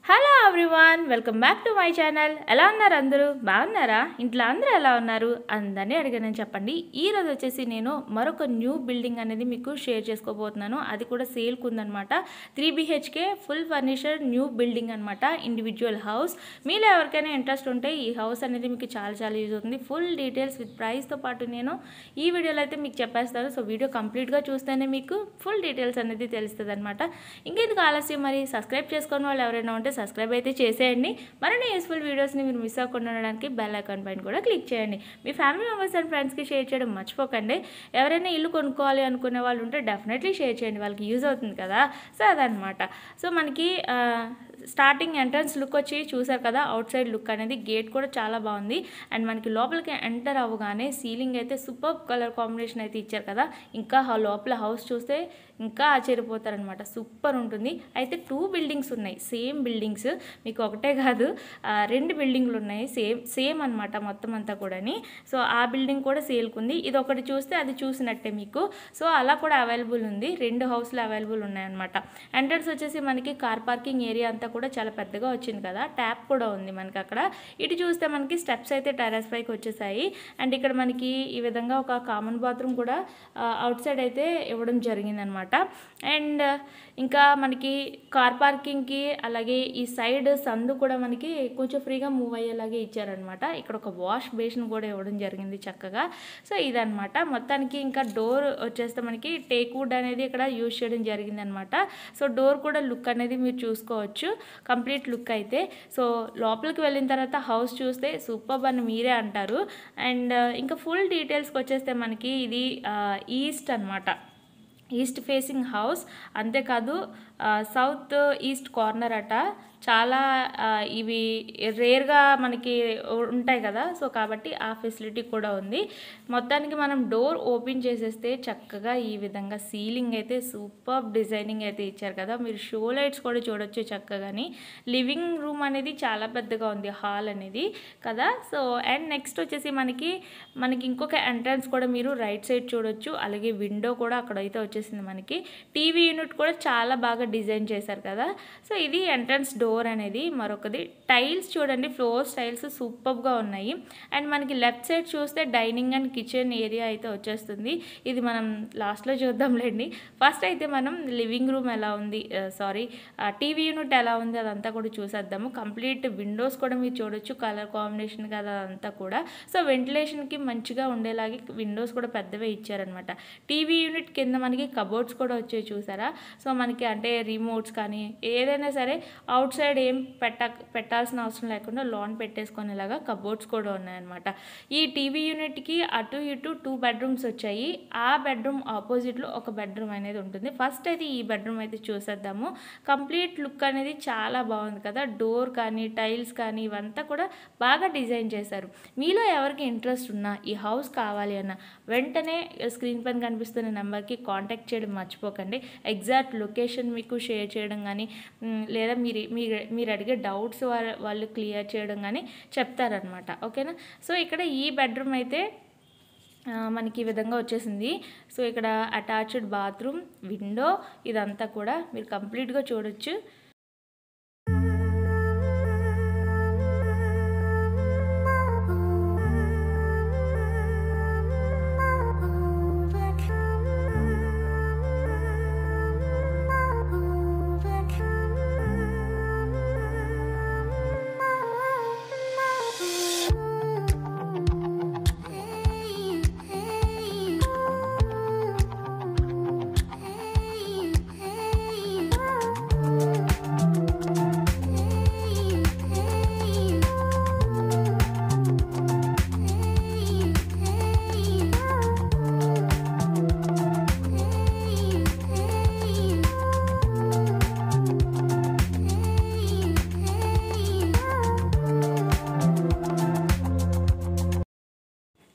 Hello everyone, welcome back to my channel. ఎలా ఉన్నారు అందరూ? బాగున్నారా? ఇంట్లో అందరూ ఎలా ఉన్నారు? అందరినీ అడిగానని చెప్పండి. ఈరోజు వచ్చేసి నేను మరొక న్యూ బిల్డింగ్ అనేది మీకు షేర్ చేసుకోబోతున్నాను. అది కూడా సేల్కి ఉందనమాట. 3 BHK full furniture new building అనమాట, ఇండివిజువల్ హౌస్. మీలో ఎవరికైనా ఇంట్రెస్ట్ ఉంటే ఈ హౌస్ అనేది మీకు చాలా యూజ్ అవుతుంది. ఫుల్ డీటెయిల్స్ విత్ ప్రైస్తో పాటు నేను ఈ వీడియోలో అయితే మీకు చెప్పేస్తాను. సో వీడియో కంప్లీట్గా చూస్తేనే మీకు ఫుల్ డీటెయిల్స్ అనేది తెలుస్తుంది అనమాట. ఇంకెందుకు ఆలస్యం, మరి సబ్స్క్రైబ్ చేసుకుని వాళ్ళు ఎవరైనా ఉంటే సబ్స్క్రైబ్ అయితే చేసేయండి. మరిన్ని యూస్ఫుల్ వీడియోస్ని మీరు మిస్ అవ్వకుండా ఉండడానికి బెల్ ఐకాన్ పైన కూడా క్లిక్ చేయండి. మీ ఫ్యామిలీ మెంబర్స్ అండ్ ఫ్రెండ్స్కి షేర్ చేయడం మర్చిపోకండి. ఎవరైనా ఇల్లు కొనుక్కోవాలి అనుకునే వాళ్ళు ఉంటే డెఫినెట్లీ షేర్ చేయండి, వాళ్ళకి యూజ్ అవుతుంది కదా. సో అదనమాట. సో మనకి స్టార్టింగ్ ఎంట్రన్స్ లుక్ వచ్చి చూసారు కదా, అవుట్ సైడ్ లుక్ అనేది గేట్ కూడా చాలా బాగుంది. అండ్ మనకి లోపలికి ఎంటర్ అవ్వగానే సీలింగ్ అయితే సూపర్ కలర్ కాంబినేషన్ అయితే ఇచ్చారు కదా. ఇంకా లోపల హౌస్ చూస్తే ఇంకా ఆశ్చర్యపోతారనమాట, సూపర్ ఉంటుంది. అయితే 2 బిల్డింగ్స్ ఉన్నాయి, సేమ్ బిల్డింగ్స్, మీకు ఒకటే కాదు 2 బిల్డింగ్లు ఉన్నాయి, సేమ్ అనమాట మొత్తం అంతా కూడాని. సో ఆ బిల్డింగ్ కూడా సేల్కి ఉంది. ఇది ఒకటి చూస్తే అది చూసినట్టే మీకు. సో అలా కూడా అవైలబుల్ ఉంది, 2 హౌస్లు అవైలబుల్ ఉన్నాయన్నమాట. ఎంట్రన్స్ వచ్చేసి మనకి కార్ పార్కింగ్ ఏరియా అంతా కూడా చాలా పెద్దగా వచ్చింది కదా, ట్యాప్ కూడా ఉంది మనకి అక్కడ. ఇటు చూస్తే మనకి స్టెప్స్ అయితే టెర్రస్ పైకి వచ్చేసాయి. అండ్ ఇక్కడ మనకి ఈ విధంగా ఒక కామన్ బాత్రూమ్ కూడా అవుట్ సైడ్ అయితే ఇవ్వడం జరిగిందనమాట. అండ్ ఇంకా మనకి కార్ పార్కింగ్కి అలాగే ఈ సైడ్ సందు కూడా మనకి కొంచెం ఫ్రీగా మూవ్ అయ్యేలాగే ఇచ్చారనమాట. ఇక్కడ ఒక వాష్ బేసిన్ కూడా ఇవ్వడం జరిగింది చక్కగా. సో ఇదనమాట మొత్తానికి. ఇంకా డోర్ వచ్చేస్తే మనకి టేక్ వుడ్ అనేది ఇక్కడ యూజ్ చేయడం జరిగిందనమాట. సో డోర్ కూడా లుక్ అనేది మీరు చూసుకోవచ్చు, కంప్లీట్ లుక్ అయితే. సో లోపలికి వెళ్ళిన తర్వాత హౌస్ చూస్తే సూపర్ అని మీరే అంటారు. అండ్ ఇంకా ఫుల్ డీటెయిల్స్కి వచ్చేస్తే మనకి ఇది ఈస్ట్ అనమాట, ఈస్ట్ ఫేసింగ్ హౌస్. అంతేకాదు సౌత్ ఈస్ట్ కార్నర్ అట. చాలా ఇవి రేర్గా మనకి ఉంటాయి కదా, సో కాబట్టి ఆ ఫెసిలిటీ కూడా ఉంది. మొత్తానికి మనం డోర్ ఓపెన్ చేసేస్తే చక్కగా ఈ విధంగా సీలింగ్ అయితే సూపర్ డిజైనింగ్ అయితే ఇచ్చారు కదా. మీరు షో లైట్స్ కూడా చూడొచ్చు చక్కగాని. లివింగ్ రూమ్ అనేది చాలా పెద్దగా ఉంది, హాల్ అనేది కదా. సో అండ్ నెక్స్ట్ వచ్చేసి మనకి ఇంకొక ఎంట్రన్స్ కూడా మీరు రైట్ సైడ్ చూడొచ్చు. అలాగే విండో కూడా అక్కడైతే వచ్చేసింది మనకి. టీవీ యూనిట్ కూడా చాలా బాగా డిజైన్ చేశారు కదా. సో ఇది ఎంట్రన్స్ డోర్ అనేది. మరొకది టైల్స్ చూడండి, ఫ్లోర్ టైల్స్ సూపర్గా ఉన్నాయి. అండ్ మనకి లెఫ్ట్ సైడ్ చూస్తే డైనింగ్ అండ్ కిచెన్ ఏరియా అయితే వచ్చేస్తుంది. ఇది మనం లాస్ట్లో చూద్దాంలేండి. ఫస్ట్ అయితే మనం లివింగ్ రూమ్ ఎలా ఉంది, టీవీ యూనిట్ ఎలా ఉంది అదంతా కూడా చూసేద్దాము. కంప్లీట్ విండోస్ కూడా మీరు చూడొచ్చు, కలర్ కాంబినేషన్ కదా అదంతా కూడా. సో వెంటిలేషన్కి మంచిగా ఉండేలాగే విండోస్ కూడా పెద్దవే ఇచ్చారనమాట. టీవీ యూనిట్ కింద మనకి కబోర్డ్స్ కూడా వచ్చాయి చూసారా. సో మనకి అంటే రిమోట్స్ కానీ ఏదైనా సరే అవుట్ సైడ్ ఏం పెట్టాల్సిన అవసరం లేకుండా లాన్ పెట్టేసుకునేలాగా కబోర్డ్స్ కూడా ఉన్నాయన్నమాట. ఈ టీవీ యూనిట్కి అటు ఇటు 2 బెడ్రూమ్స్ వచ్చాయి. ఆ బెడ్రూమ్ ఆపోజిట్లో ఒక బెడ్రూమ్ అనేది ఉంటుంది. ఫస్ట్ అయితే ఈ బెడ్రూమ్ అయితే చూసేద్దాము. కంప్లీట్ లుక్ అనేది చాలా బాగుంది కదా. డోర్ కానీ టైల్స్ కానీ ఇవంతా కూడా బాగా డిజైన్ చేశారు. మీలో ఎవరికి ఇంట్రెస్ట్ ఉన్నా ఈ హౌస్ కావాలి అన్న వెంటనే స్క్రీన్ పైన కనిపిస్తున్న నెంబర్కి కాంటాక్ట్ చేయడం మర్చిపోకండి. ఎగ్జాక్ట్ లొకేషన్ మీకు షేర్ చేయడం కానీ లేదా మీరు అడిగే డౌట్స్ వాళ్ళు క్లియర్ చేయడం కానీ చెప్తారనమాట. ఓకేనా. సో ఇక్కడ ఈ బెడ్రూమ్ అయితే మనకి ఈ విధంగా వచ్చేసింది. సో ఇక్కడ అటాచ్డ్ బాత్రూమ్, విండో ఇదంతా కూడా మీరు కంప్లీట్గా చూడొచ్చు.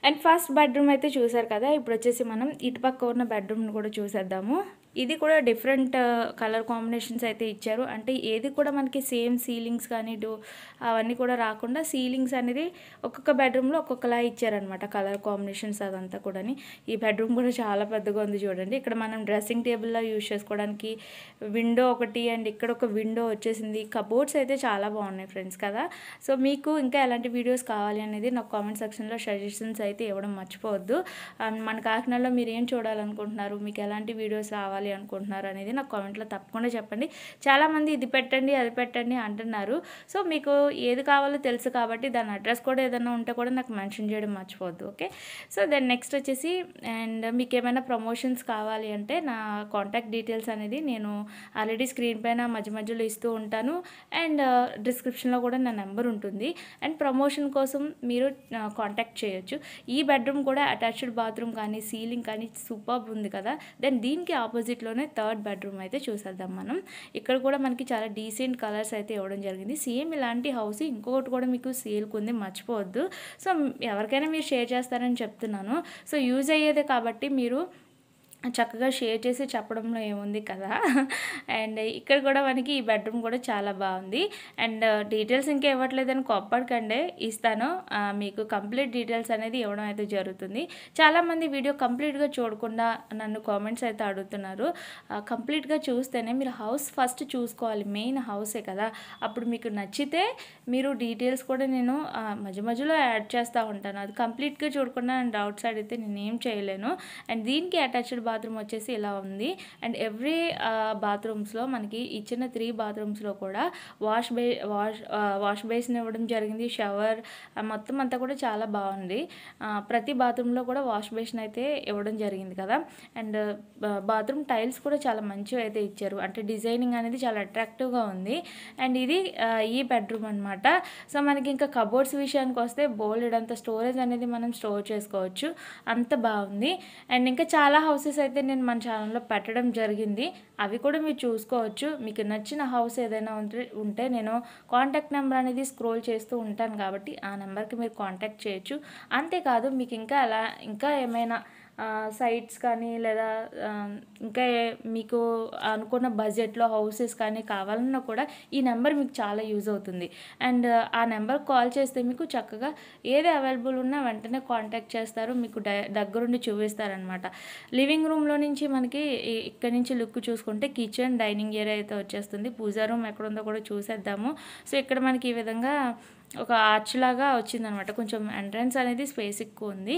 అండ్ ఫస్ట్ బెడ్రూమ్ అయితే చూసారు కదా. ఇప్పుడు వచ్చేసి మనం ఇటుపక్క ఉన్న బెడ్రూమ్ని కూడా చూసేద్దాము. ఇది కూడా డిఫరెంట్ కలర్ కాంబినేషన్స్ అయితే ఇచ్చారు. అంటే ఏది కూడా మనకి సేమ్ సీలింగ్స్ కానీ అవన్నీ కూడా రాకుండా సీలింగ్స్ అనేది ఒక్కొక్క బెడ్రూమ్లో ఒక్కొక్కలా ఇచ్చారనమాట, కలర్ కాంబినేషన్స్ అదంతా కూడా. ఈ బెడ్రూమ్ కూడా చాలా పెద్దగా ఉంది చూడండి. ఇక్కడ మనం డ్రెస్సింగ్ టేబుల్లో యూజ్ చేసుకోవడానికి విండో ఒకటి, అండ్ ఇక్కడ ఒక విండో వచ్చేసింది. కబోర్డ్స్ అయితే చాలా బాగున్నాయి ఫ్రెండ్స్ కదా. సో మీకు ఇంకా ఎలాంటి వీడియోస్ కావాలి అనేది నాకు కామెంట్ సెక్షన్లో సజెషన్స్ అయితే ఇవ్వడం మర్చిపోవద్దు. మన కాకినాడలో మీరు ఏం చూడాలనుకుంటున్నారు, మీకు ఎలాంటి వీడియోస్ రావాలి అనుకుంటున్నారు అనేది నాకు కామెంట్లో తప్పకుండా చెప్పండి. చాలామంది ఇది పెట్టండి అది పెట్టండి అంటున్నారు. సో మీకు ఏది కావాలో తెలుసు కాబట్టి దాని అడ్రస్ కూడా ఏదైనా ఉంటే కూడా నాకు మెన్షన్ చేయడం మర్చిపోవద్దు. ఓకే, సో దెన్ నెక్స్ట్ వచ్చేసి, అండ్ మీకు ఏమైనా ప్రమోషన్స్ కావాలి అంటే నా కాంటాక్ట్ డీటెయిల్స్ అనేది నేను ఆల్రెడీ స్క్రీన్ పైన మధ్య మధ్యలో ఇస్తూ ఉంటాను. అండ్ డిస్క్రిప్షన్లో కూడా నా నెంబర్ ఉంటుంది. అండ్ ప్రమోషన్ కోసం మీరు కాంటాక్ట్ చేయొచ్చు. ఈ బెడ్రూమ్ కూడా అటాచ్డ్ బాత్రూమ్ కానీ సీలింగ్ కానీ సూపర్బ్ ఉంది కదా. దెన్ దీనికి ఆపోజిట్లోనే థర్డ్ బెడ్రూమ్ అయితే చూసేద్దాం మనం. ఇక్కడ కూడా మనకి చాలా డీసెంట్ కలర్స్ అయితే ఇవ్వడం జరిగింది. సేమ్ ఇలాంటి హౌస్ ఇంకొకటి కూడా మీకు సేల్కి ఉంది, మర్చిపోవద్దు. సో ఎవరికైనా మీరు షేర్ చేస్తారని చెప్తున్నాను. సో యూజ్ అయ్యేదే కాబట్టి మీరు చక్కగా షేర్ చేసి చెప్పడంలో ఏముంది కదా. అండ్ ఇక్కడ కూడా మనకి ఈ బెడ్రూమ్ కూడా చాలా బాగుంది. అండ్ డీటెయిల్స్ ఇంకా ఇవ్వట్లేదని కోప్పడకండి, ఇస్తాను. మీకు కంప్లీట్ డీటెయిల్స్ అనేది ఇవ్వడం అయితే జరుగుతుంది. చాలామంది వీడియో కంప్లీట్గా చూడకుండా నన్ను కామెంట్స్ అయితే అడుగుతున్నారు. కంప్లీట్గా చూస్తేనే మీరు హౌస్ ఫస్ట్ చూసుకోవాలి, మెయిన్ హౌసే కదా. అప్పుడు మీకు నచ్చితే మీరు డీటెయిల్స్ కూడా నేను మధ్య మధ్యలో యాడ్ చేస్తూ ఉంటాను. అది కంప్లీట్గా చూడకుండా నేను డౌట్స్ అడిగితే నేను ఏం చేయలేను. అండ్ దీనికి అటాచ్డ్ బాత్రూమ్ వచ్చేసి ఇలా ఉంది. అండ్ ఎవ్రీ బాత్రూమ్స్లో మనకి ఇచ్చిన 3 బాత్రూమ్స్లో కూడా వాష్ బేసిన్ ఇవ్వడం జరిగింది. షవర్ మొత్తం అంతా కూడా చాలా బాగుంది. ప్రతి బాత్రూంలో కూడా వాష్ బేసిన్ అయితే ఇవ్వడం జరిగింది కదా. అండ్ బాత్రూమ్ టైల్స్ కూడా చాలా మంచిగా అయితే ఇచ్చారు. అంటే డిజైనింగ్ అనేది చాలా అట్రాక్టివ్గా ఉంది. అండ్ ఇది ఈ బెడ్రూమ్ అనమాట. సో మనకి ఇంకా కబోర్డ్స్ విషయానికి వస్తే బోల్డ్ అంత స్టోరేజ్ అనేది మనం స్టోర్ చేసుకోవచ్చు, అంత బాగుంది. అండ్ ఇంకా చాలా హౌసెస్ అయితే నేను మన ఛానల్లో పెట్టడం జరిగింది, అవి కూడా మీరు చూసుకోవచ్చు. మీకు నచ్చిన హౌస్ ఏదైనా ఉంటే నేను కాంటాక్ట్ నెంబర్ అనేది స్క్రోల్ చేస్తూ ఉంటాను కాబట్టి ఆ నెంబర్కి మీరు కాంటాక్ట్ చేయొచ్చు. అంతేకాదు మీకు ఇంకా ఏమైనా సైట్స్ కానీ లేదా ఇంకా మీకు అనుకున్న బడ్జెట్లో హౌసెస్ కానీ కావాలన్నా కూడా ఈ నెంబర్ మీకు చాలా యూజ్ అవుతుంది. అండ్ ఆ నెంబర్ కాల్ చేస్తే మీకు చక్కగా ఏది అవైలబుల్ ఉన్నా వెంటనే కాంటాక్ట్ చేస్తారు, మీకు దగ్గరుండి చూపిస్తారనమాట. లివింగ్ రూమ్లో నుంచి మనకి ఇక్కడ నుంచి లుక్ చూసుకుంటే కిచెన్ డైనింగ్ ఏరియా అయితే వచ్చేస్తుంది. పూజా రూమ్ ఎక్కడ ఉందో కూడా చూసేద్దాము. సో ఇక్కడ మనకి ఈ విధంగా ఒక ఆర్చ్ లాగా వచ్చిందనమాట. కొంచెం ఎంట్రన్స్ అనేది స్పేస్ ఎక్కువ ఉంది.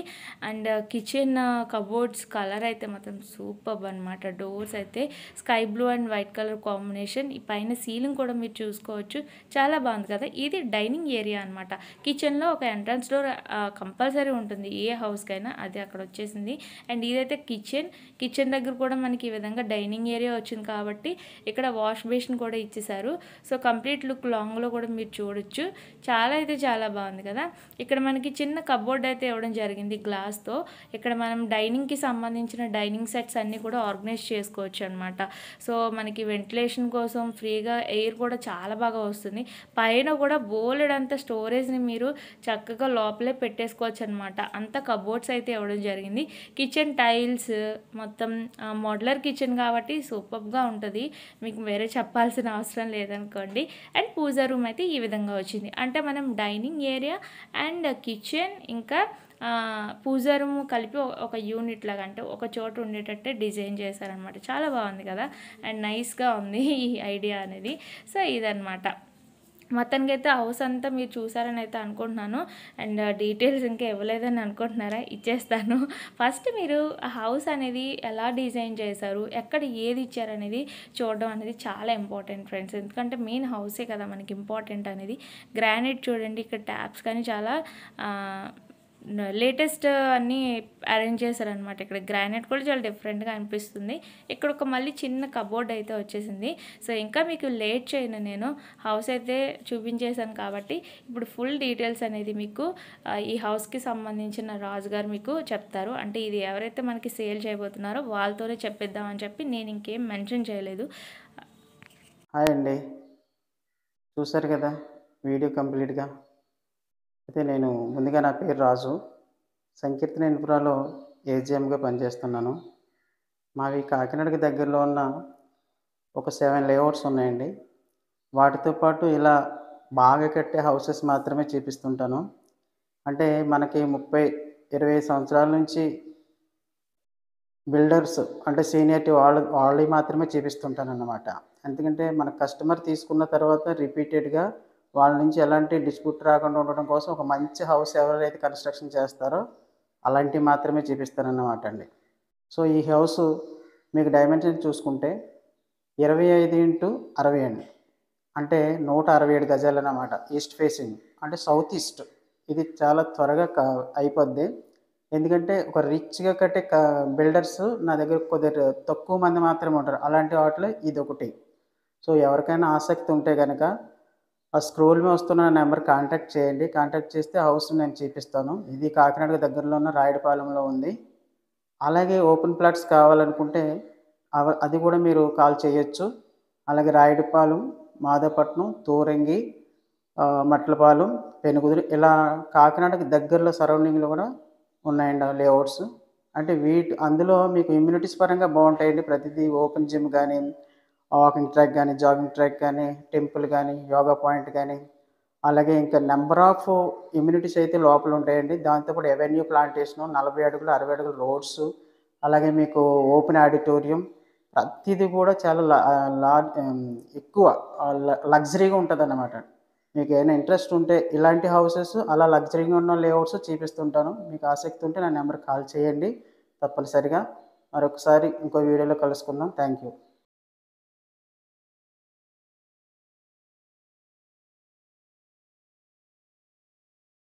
అండ్ కిచెన్ కబోర్డ్స్ కలర్ అయితే మాత్రం సూపర్బ్ అనమాట. డోర్స్ అయితే sky blue and white colour combination. ఈ పైన సీలింగ్ కూడా మీరు చూసుకోవచ్చు, చాలా బాగుంది కదా. ఇది డైనింగ్ ఏరియా అనమాట. కిచెన్లో ఒక ఎంట్రన్స్ డోర్ కంపల్సరీ ఉంటుంది ఏ హౌస్కైనా, అది అక్కడ వచ్చేసింది. అండ్ ఇదైతే కిచెన్ దగ్గర కూడా మనకి ఈ విధంగా డైనింగ్ ఏరియా వచ్చింది కాబట్టి ఇక్కడ వాష్ బేసిన్ కూడా ఇచ్చేసారు. సో కంప్లీట్ లుక్ లాంగ్లో కూడా మీరు చూడొచ్చు. చాలా బాగుంది కదా. ఇక్కడ మనకి చిన్న కబోర్డ్ అయితే ఇవ్వడం జరిగింది గ్లాస్తో. ఇక్కడ మనం డైనింగ్కి సంబంధించిన డైనింగ్ సెట్స్ అన్నీ కూడా ఆర్గనైజ్ చేసుకోవచ్చు అనమాట. సో మనకి వెంటిలేషన్ కోసం ఫ్రీగా ఎయిర్ కూడా చాలా బాగా వస్తుంది. పైన కూడా బోలెడంత స్టోరేజ్ని మీరు చక్కగా లోపలే పెట్టేసుకోవచ్చు అనమాట. అంత కబోర్డ్స్ అయితే ఇవ్వడం జరిగింది. కిచెన్ టైల్స్ మొత్తం మోడ్యులర్ కిచెన్ కాబట్టి సూపర్గా ఉంటుంది, మీకు వేరే చెప్పాల్సిన అవసరం లేదనుకోండి. అండ్ పూజా రూమ్ అయితే ఈ విధంగా వచ్చింది. అంటే మనం డైనింగ్ ఏరియా అండ్ కిచెన్ ఇంకా పూజా రూమ్ కలిపి ఒక యూనిట్ లాగా, అంటే ఒక చోట ఉండేటట్టే డిజైన్ చేశారనమాట. చాలా బాగుంది కదా. అండ్ నైస్గా ఉంది ఈ ఐడియా అనేది. సో ఇదనమాట. మొత్తానికి అయితే హౌస్ అంతా మీరు చూసారని అయితే అనుకుంటున్నాను. అండ్ డీటెయిల్స్ ఇంకా ఇవ్వలేదని అనుకుంటున్నారా, ఇచ్చేస్తాను. ఫస్ట్ మీరు హౌస్ అనేది ఎలా డిజైన్ చేశారు, ఎక్కడ ఏది ఇచ్చారనేది చూడడం అనేది చాలా ఇంపార్టెంట్ ఫ్రెండ్స్. ఎందుకంటే మెయిన్ హౌసే కదా మనకి ఇంపార్టెంట్ అనేది. గ్రానైట్ చూడండి, ఇక్కడ ట్యాప్స్ కానీ చాలా లేటెస్ట్ అన్నీ అరేంజ్ చేశారనమాట. ఇక్కడ గ్రానైట్ కూడా చాలా డిఫరెంట్గా అనిపిస్తుంది. ఇక్కడ ఒక మళ్ళీ చిన్న కబోర్డ్ అయితే వచ్చేసింది. సో ఇంకా మీకు లేట్ చేయను, నేను హౌస్ అయితే చూపించేశాను కాబట్టి ఇప్పుడు ఫుల్ డీటెయిల్స్ అనేది మీకు ఈ హౌస్కి సంబంధించిన రాజుగారు మీకు చెప్తారు. అంటే ఇది ఎవరైతే మనకి సేల్ చేయబోతున్నారో వాళ్ళతోనే చెప్పిద్దామని చెప్పి నేను ఇంకేం మెన్షన్ చేయలేదు. హాయ్ అండి, చూసారు కదా వీడియో కంప్లీట్గా. అయితే నేను ముందుగా నా పేరు రాజు, సంకీర్తన ఇన్ఫ్రాలో ఏజీఎంగా పనిచేస్తున్నాను. మావి కాకినాడకి దగ్గరలో ఉన్న ఒక 7 లేఅవుట్స్ ఉన్నాయండి. వాటితో పాటు ఇలా బాగా కట్టే హౌసెస్ మాత్రమే చూపిస్తుంటాను. అంటే మనకి 30, 25 సంవత్సరాల నుంచి బిల్డర్స్ అంటే సీనియారిటీ వాళ్ళవి మాత్రమే చూపిస్తుంటానన్నమాట. ఎందుకంటే మన కస్టమర్ తీసుకున్న తర్వాత రిపీటెడ్‌గా వాళ్ళ నుంచి ఎలాంటి డిస్ప్యూట్ రాకుండా ఉండడం కోసం ఒక మంచి హౌస్ ఎవరైతే కన్‌స్ట్రక్షన్ చేస్తారో అలాంటివి మాత్రమే చూపిస్తానన్నమాట అండి. సో, ఈ హౌసు మీకు డైమెన్షన్ చూసుకుంటే 25x60 అండి. అంటే 167 గజాలన్నమాట. ఈస్ట్ ఫేసింగ్ అంటే సౌత్ ఈస్ట్. ఇది చాలా త్వరగా అయిపోద్ది. ఎందుకంటే ఒక రిచ్‌గా కట్టే బిల్డర్స్ నా దగ్గర కొద్దిగా తక్కువ మంది మాత్రమే ఉంటారు. అలాంటి వాటిలో ఇదొకటి. సో, ఎవరికైనా ఆసక్తి ఉంటే గనక ఆ స్క్రోల్ మీద వస్తున్న నెంబర్‌కి కాంటాక్ట్ చేయండి. కాంటాక్ట్ చేస్తే హౌస్ నేను చూపిస్తాను. ఇది కాకినాడకి దగ్గరలో ఉన్న రాయుడుపాలెంలో ఉంది. అలాగే ఓపెన్ ప్లాట్స్ కావాలనుకుంటే అది కూడా మీరు కాల్ చేయొచ్చు. అలాగే రాయుడుపాలెం, మాదాపట్నం, తూరంగి, మట్లపాలెం, పెనుగుదురు ఇలా కాకినాడకి దగ్గరలో సరౌండింగ్‌లో కూడా ఉన్నాయండి ఆ లేఅవుట్స్. అంటే అందులో మీకు ఇమ్యూనిటీస్ పరంగా బావుంటాయండి. ప్రతిదీ ఓపెన్ జిమ్ గానీ, వాకింగ్ ట్రాక్ గానీ, జాగింగ్ ట్రాక్ గానీ, టెంపుల్ గానీ, యోగా పాయింట్ గానీ, అలాగే ఇంకా నంబర్ ఆఫ్ ఇమ్యూనిటీస్ అయితే లోపల ఉంటాయండి. దాంతో పాటు అవెన్యూ ప్లాంటేషను, 40 అడుగులు, 60 అడుగుల రోడ్సు, అలాగే మీకు ఓపెన్ ఆడిటోరియం ప్రతీది కూడా చాలా ఎక్కువ లగ్జరీగా ఉంటదన్నమాట. మీకేమైనా ఇంట్రెస్ట్ ఉంటే ఇలాంటి హౌసెస్ అలా లగ్జరీగా ఉన్న లేఅవుట్స్ చూపిస్తుంటాను. మీకు ఆసక్తి ఉంటే నా నెంబర్‌కి కాల్ చేయండి తప్పనిసరిగా. మరొకసారి ఇంకో వీడియోలో కలుసుకుందాం. Thank you.